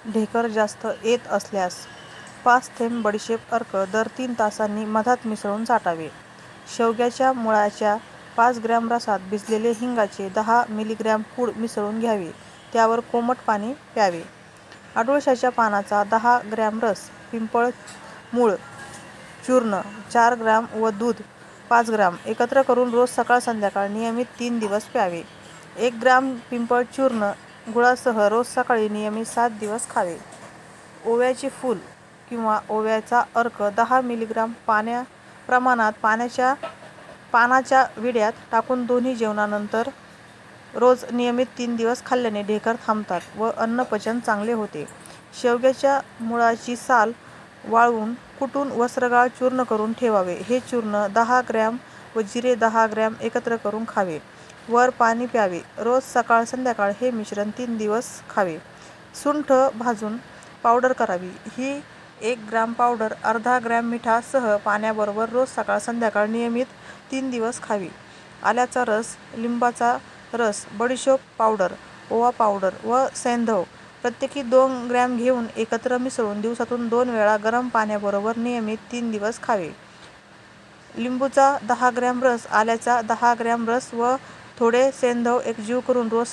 ढेकर जास्त येत असल्यास 5 थेंब बडीशेप अर्क दर 3 तासांनी मधात मिसळून चाटावे. शेवग्याच्या मुळाच्या 5 ग्रॅम रसात भिजलेले हिंगाचे 10 मिलीग्रॅम पूड मिसळून घ्यावे. त्यावर कोमट पाणी प्यावे. अडुळसाच्या पानाचा 10 ग्रॅम रस, पिंपळ मूळ चूर्ण 4 ग्रॅम व दूध 5 ग्रॅम एकत्र करून रोज सकाळ संध्याकाळ नियमित 3 दिवस प्यावे. 1 ग्रॅम पिंपळ चूर्ण गुळासह रोज सकाळी नियमित 7 दिवस खावे. ओव्याचे फूल किंवा ओव्याचा अर्क 10 मिलीग्रॅम प्रमाणात पानाच्या विड्यात टाकून दोन्ही जेवणानंतर रोज नियमित 3 दिवस खाल्ल्याने ढेकर थांबतात व अन्नपचन चांगले होते. शेवग्याच्या मुळाची साल वाळवून कुटून वस्त्रगाळ चूर्ण करून ठेवावे. हे चूर्ण 10 ग्रॅम व जिरे 10 ग्रॅम एकत्र करून खावे. वर पाणी प्यावे. रोज सकाळ संध्याकाळ हे मिश्रण 3 दिवस खावे. सुंठ भाजून पावडर करावी. ही 1 ग्रॅम पावडर अर्धा ग्रॅम मिठासह पाण्याबरोबर रोज सकाळ संध्याकाळ नियमित 3 दिवस खावी. आल्याचा रस, लिंबाचा रस, बडीशेप पावडर, ओवा पावडर व सैंधव प्रत्येकी 2 ग्रॅम घेऊन एकत्र मिसळून दिवसातून 2 वेळा गरम पाण्याबरोबर नियमित 3 दिवस खावे. लिंबूचा 10 ग्रॅम रस, आल्याचा 10 ग्रॅम रस व थोडे सैंधव एकजीव करून रोज